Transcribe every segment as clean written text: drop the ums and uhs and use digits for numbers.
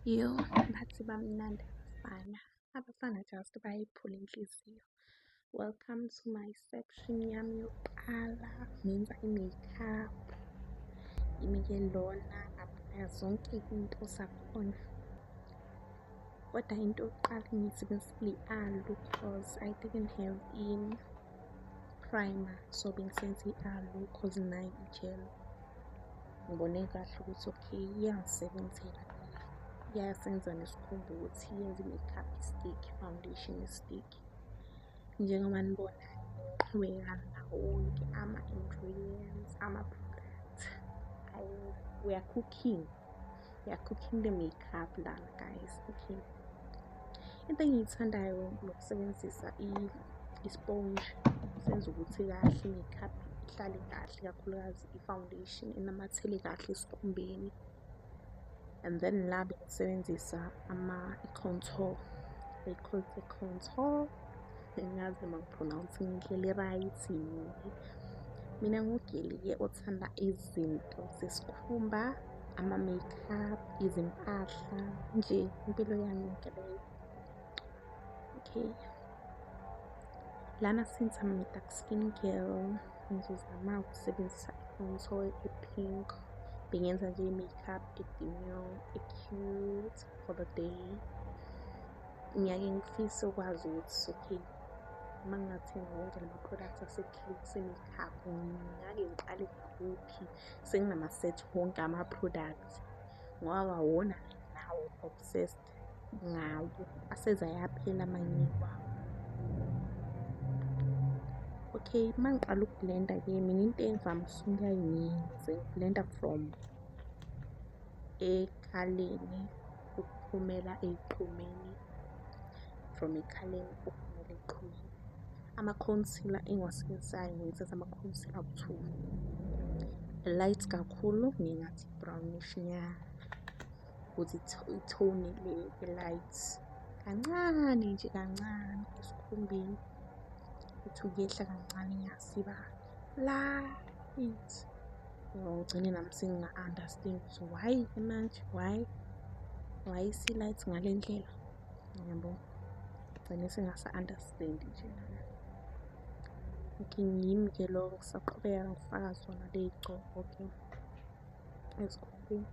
Yo, bathi bamnandi abafana just bayiphula inhliziyo. Welcome to my section yami yokuqala ngenza i-makeup. Yimi-ke lona ngapha zonke izinto zakhona. Kodwa into yokuqala ngiyisebenzisile i-aloe because I didn't have primer, so bengisebenzisa i-aloe cause nayo i-gel. Ngibone kahle ukuthi okay iyangisebenzela. Iyasenza nesikhumba ukuthi yenze i-makeup i-stick, foundation i-stick. Njengoba nibona ngiqhubeka nawo wonke ama-ingredients, ama-products. We are cooking the makeup lana guys, okay. Into engiyithandayo ngokusebenzisa i-sponge senza ukuthi kahle i-makeup ihlale kahle, kakhulukazi i-foundation inamathele kahle esikhumbeni. And then la bengisebenzisa i-contour, they call it contour. Ngingazi noma ngipronounce ngendlela e-right yini. Mina ngugeli-ke othanda izinto zesikhumba, ama-makeup, izimpahla, nje impilo yami yonke leyo. Okay. Lana since I'm a dark skin girl, ngizozama ukusebenzisa i-contour e-pink. Bengenza nje i-makeup edemure, e-cute for the day. Ngiyake ngifise ukwazi ukuthi okay, uma ngingathenga wonke lama-products ase-cute se-makeup, ngake ngiqale ngakuphi? Senginama-set wonke ama-products ngoba wona nawo obsessed ngawo, aseze ayaphela amanye wawo. Okay, uma ngiqala ukublenda-ke mina into engivame ukusuka ngiyenze blender from ekhaleni ukuphumela eqhumeni, from ekhaleni ukuphumela eqhumeni. Ama-concealer engiwasebenzisayo ngisebenzisa ama-concealer awu-2. Light kakhulu ngingathi brownish nyana ukuthi i-tone le-light kancane nje kancane esikhumbeni. Uthi ukuyehla kancane ngiyasiba light. Ngigcine nami senginga-understand ukuthi why manje, why isi-light ngale ndlela, yabo. Ngigcine sengasa-understand nje nami. Okay, ngimi-ke lo ngisaqhubeka ngifaka zona ley'gcobo-ke esikhumbeni.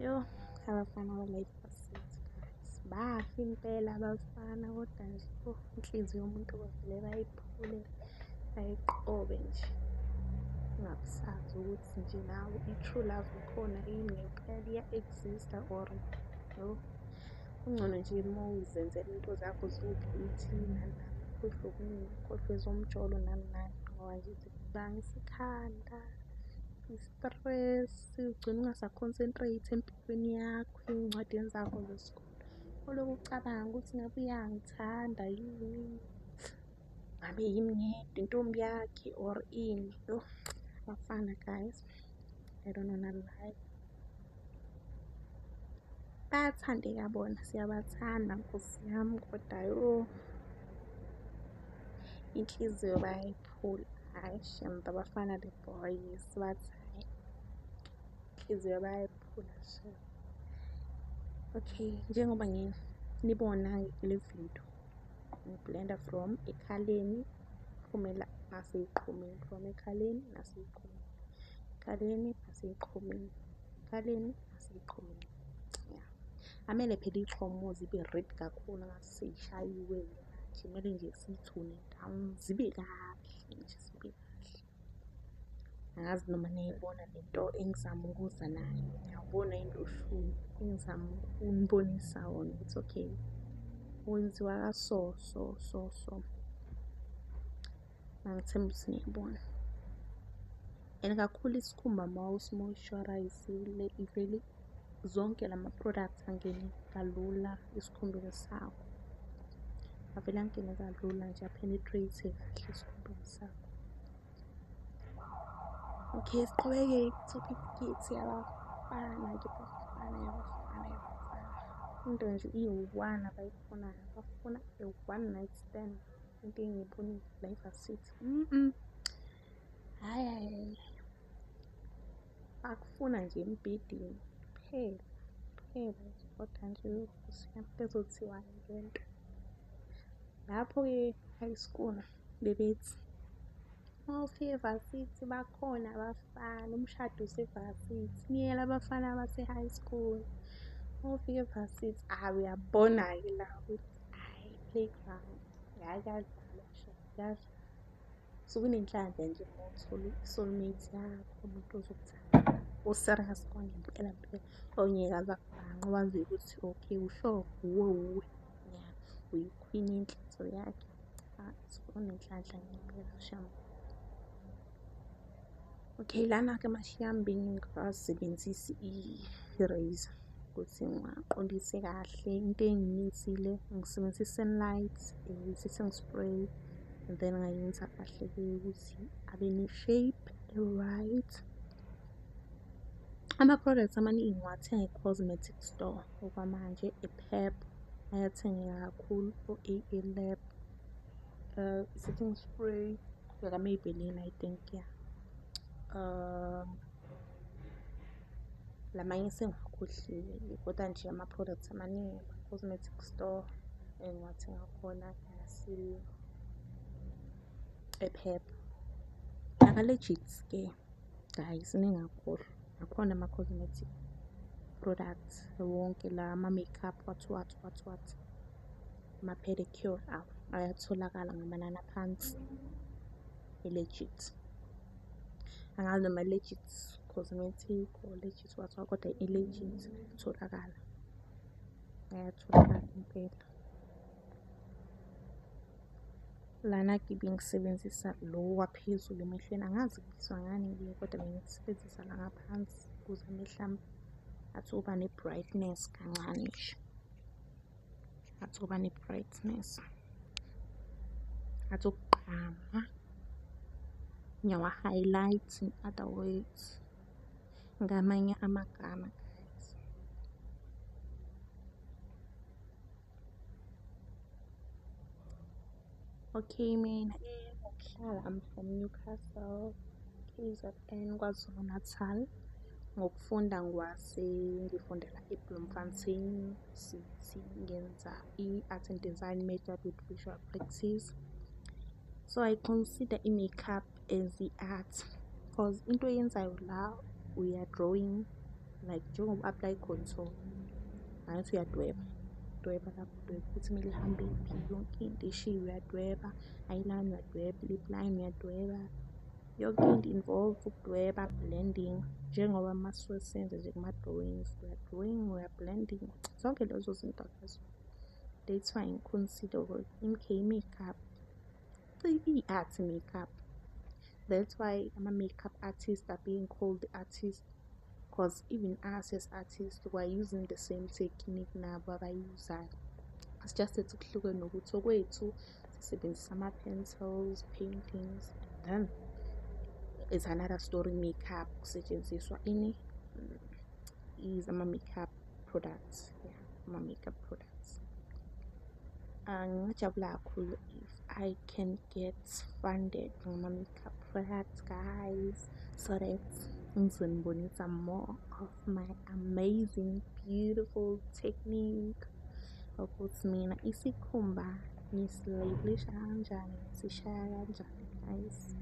Yo, abafana ba-life basisize guys. Bahle impela abafana kodwa nje inhliziyo yomuntu bavele bayiphule, bayiqobe nje. Ungabisazi ukuthi nje nawe i-true love ikhona yini ngempela, iya-exist-a or no. Kungcono nje uma uzenzela into zakho ziwu-beauty nani nani, ukhohlwe okuningi, ukhohlwe ezomjolo nani nani, ngoba nje zikubangisa ikhanda, i-stress, ugcine ungasa-concentrate empilweni yakho, ey'ncwadini zakho zesikole. Ulokhu ucabanga ukuthi ngabe uyangithanda yini, ngabe yimi ngedwa intombi yakhe or ini. Yo, abafana guys, I don't wanna lie. Bayathandeka bona, siyabathanda Nkosi yami, kodwa yo inhliziyo bayayiphula. Hhayi shame abafana the boys, bathi hhayi inhliziyo bayayiphula shame. Okay, njengoba nibona le video, ngiblenda from ekhaleni phumela nasey'qhumeni, from ekhaleni nasey'qhumeni, ekhaleni nasey'qhumeni, ekhaleni nasey'qhumeni. Yeah. Amele phela iy'qhamumo zibe red kakhulu ngathi sey'shayiwe manje, kumele nje siy'thune down zibe kahle nje, zibe kahle. Angazi noma niyayibona lento engizama ukuza nayo, ngiyawubona yini lo shuni engizama ukunibonisa wona ukuthi okay wenziwa kaso so. Ngithemba ukuthi niyayibona. And kakhulu isikhumba uma usi-moisturise-ile ivele zonke lama-products angene kalula esikhumbeni sakho. Avele angene kalula nje, a-penetrate kahle esikhumbeni sakho. Okay, siqhubeke ku-topic kithi yabafana. Into nje iyi-one abayifunayo, bafuna a-one night stand. Into engiyibonile la e-varsity. Hhayi. Bakufuna nje embhedeni kuphela. kuphela kodwa nje bezothiwani lento. Lapho-ke high school bebethi uma ufika e-varsity bakhona abafana, umshado use-varsity, niyela abafana base-high school. Uma ufika e-varsity uyabona-ke la ukuthi hhayi i-playground hhayi kuyadlalwa kuyadlalwa. Usuke unenhlanhla nje uma uthola i-soulmate yakho, umuntu ozokuthanda o-serious kwangempela mpela, ongeke aze akubhanqe owaziyo ukuthi okay usho uwe ya uyi-queen yenhliziyo yakhe. Usuke unenhlanhla ngempela shame. Okay, lana-ke mashiyambe ngingasebenzisi i-razor ukuthi ngiwaqondise kahle. Into engiyenzile ngisebenzisa i-sunlight, i-setting spray, and then ngayenza kahle-ke ukuthi abe ne-shape e-right. Ama-products amaningi ngiwathenga e-cosmetic store okwamanje, e-Pep ayathengeka kakhulu, o-AA Lab, i-setting spray yaka-Maybelline I think ya. Lamanye sengiyakhohlwile kodwa nje ama-products amaningi cosmetic store engiwathenga khona e-Pep. Aka-legit-ke guys ningakhohlwa, akhona ama-cosmetic products wonke la ama-makeup what, ama-pedicure ayatholakala ngamanani aphansi e-legit. Angazi noma legit cosmetic or legit what kodwa i-legit ayatholakala impela. Lana-ke bengisebenzisa lo waphezulu emehlweni, angazi kubizwa ngani-ke kodwa bengisebenzisa la ngaphansi ukuze amehlo ami athi ukuba ne-brightness kancane nje, athi ukuba ne-brightness, athi ukugqama, ngiyawa-highlight in other words ngamanye amagama guys. Okay, mina-ke ngokuhlala I'm from Newcastle, KZN, KwaZulu-Natal. Ngokufunda ngifundela eBloemfontein City, ngenza i-art and design majored with visual practice. So I consider i-makeup as i-art because into oyenzayo la uya-drawing like njengoba apply contour, angithi uyadweba lapho udweba ukuthi kumele ihambephi, yonke into eshiwo uyadweba, eyeliner uyadweba, lip line uyadweba, yonke into involve ukudweba, blending njengoba masuke senza nje kuma-drawings, uya-drawing, uya-blending, zonke lezo zinto lezo. That's why ngi-consider ukuthi i-makeup i-art makeup. That's why ama-makeup artists are being called artists, because even us as artists we're using the same technique nabo abayuzayo. It's just that kuhlukene nokuthi okwethu sisebenzisa ama-pencils, paintings, and then it's another story makeup kusetshenziswa is ama-makeup products, ama-makeup products. Ngingajabula kakhulu if I can get funded ngama-makeup products guys, so that ngizonibonisa more of my amazing beautiful technique ukuthi mina isikhumba ngisilabelisha kanjani, ngisishaya kanjani guys.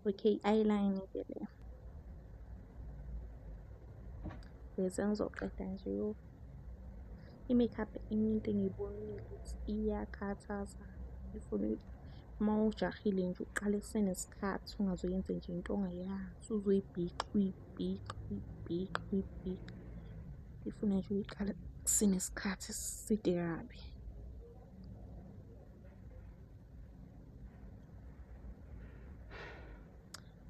Okay, eyeliner-ke le bese ngizoqeda nje i-makeup into engiyibonile ukuthi iyakhathaza, ifuna uma ujahile nje uqale kusenesikhathi ungazoyenza nje into ongayazi, uzoyibhixa uyibhixe. Ifuna nje uyiqale kusenesikhathi eside kabi.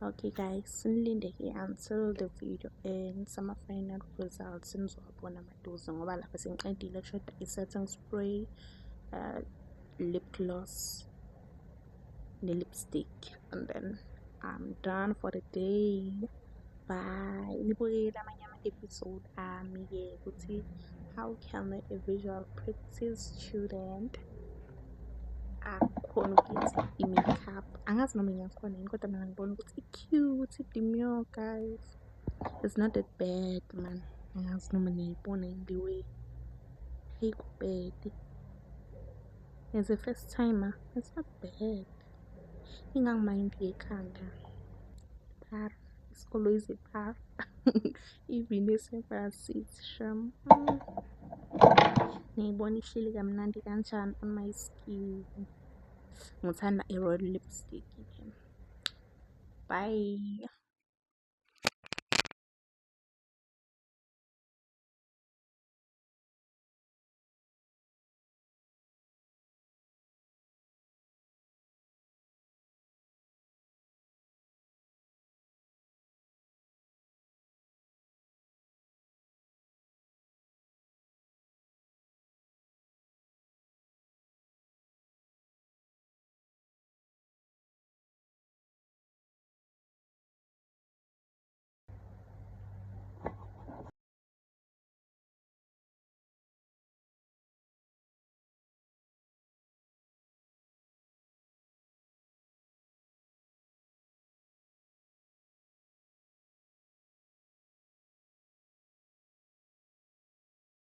Okay guys, nilinde-ke until the video ends, ama-final results nizowabona maduze ngoba lapha sengiqedile kushoda i-setting spray, lip gloss ne-lipstick, and then I'm done for the day. Bye. Nibukele amanye ama-episode ami-ke ukuthi how can a visual practice student ngiyakhona ukuthi i-makeup angazi noma ingakhona yini kodwa mina ngibona ukuthi i-cute i-demure guys. It's not that bad man. Angazi noma niyayibona yini the way ayikho-bad. As a first timer, it's not bad. Ingangimayindi ekhanda. Par. It's always a par. Even esevasithi sham. Niyibona ihleli kamnandi kanjani on my skin. Ngithanda i-royal lipstick. Bye.